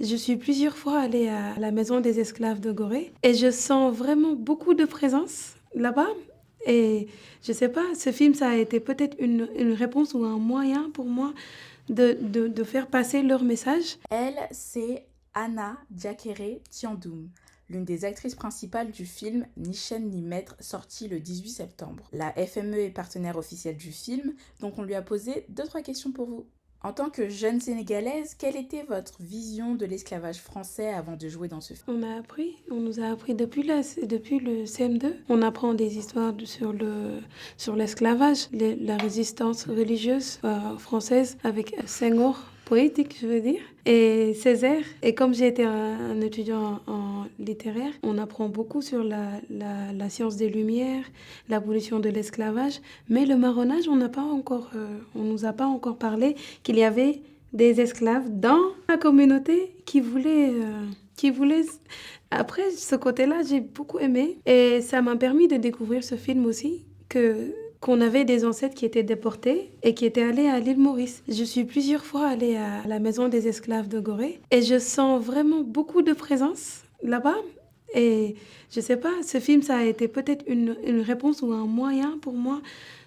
Je suis plusieurs fois allée à la maison des esclaves de Gorée et je sens vraiment beaucoup de présence là-bas. Et je sais pas, ce film, ça a été peut-être une réponse ou un moyen pour moi de faire passer leur message. Elle, c'est Anna Diakere Thiandoum, l'une des actrices principales du film Ni chaîne ni maître, sorti le 18 septembre. La FME est partenaire officiel du film, donc on lui a posé deux trois questions pour vous. En tant que jeune sénégalaise, quelle était votre vision de l'esclavage français avant de jouer dans ce film? On nous a appris depuis le CM2. On apprend des histoires sur l'esclavage, la résistance religieuse française avec Senghor, poétique, je veux dire, et Césaire. Et comme j'ai été un étudiant en littéraire, on apprend beaucoup sur la science des Lumières, l'abolition de l'esclavage. Mais le marronnage, on nous a pas encore parlé qu'il y avait des esclaves dans la communauté qui voulaient... Après, ce côté-là, j'ai beaucoup aimé. Et ça m'a permis de découvrir ce film aussi, qu'on avait des ancêtres qui étaient déportés et qui étaient allés à l'île Maurice. Je suis plusieurs fois allée à la maison des esclaves de Gorée et je sens vraiment beaucoup de présence là-bas. Et je sais pas, ce film, ça a été peut-être une réponse ou un moyen pour moi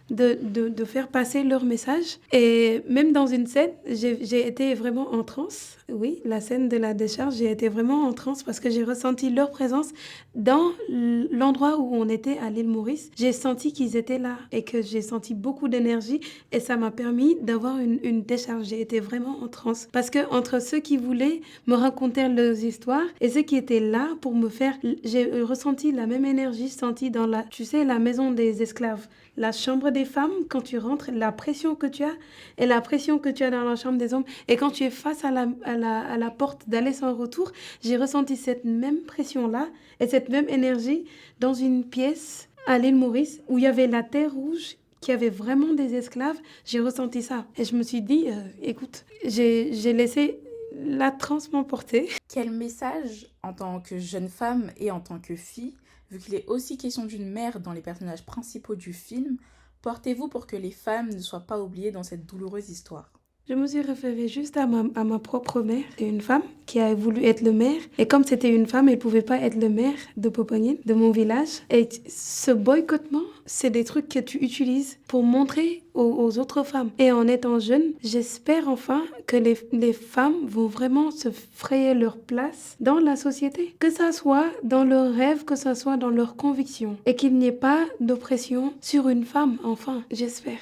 de faire passer leur message. Et même dans une scène, j'ai été vraiment en transe. Oui, la scène de la décharge, j'ai été vraiment en transe parce que j'ai ressenti leur présence dans l'endroit où on était à l'île Maurice. J'ai senti qu'ils étaient là et que j'ai senti beaucoup d'énergie et ça m'a permis d'avoir une décharge. J'ai été vraiment en transe parce que entre ceux qui voulaient me raconter leurs histoires et ceux qui étaient là pour me faire, j'ai ressenti la même énergie sentie dans tu sais, la maison des esclaves. La chambre des femmes, quand tu rentres, la pression que tu as et la pression que tu as dans la chambre des hommes. Et quand tu es face à la porte d'aller sans retour, j'ai ressenti cette même pression-là et cette même énergie dans une pièce à l'île Maurice où il y avait la terre rouge qui avait vraiment des esclaves. J'ai ressenti ça. Et je me suis dit, écoute, j'ai laissé la transe m'emporter. Quel message, en tant que jeune femme et en tant que fille, vu qu'il est aussi question d'une mère dans les personnages principaux du film, portez-vous pour que les femmes ne soient pas oubliées dans cette douloureuse histoire? Je me suis référée juste à ma propre mère. C'est une femme qui a voulu être le maire. Et comme c'était une femme, elle ne pouvait pas être le maire de Popognine, de mon village. Et ce boycottement, c'est des trucs que tu utilises pour montrer aux autres femmes. Et en étant jeune, j'espère enfin que les femmes vont vraiment se frayer leur place dans la société. Que ça soit dans leurs rêves, que ça soit dans leurs convictions. Et qu'il n'y ait pas d'oppression sur une femme, enfin, j'espère.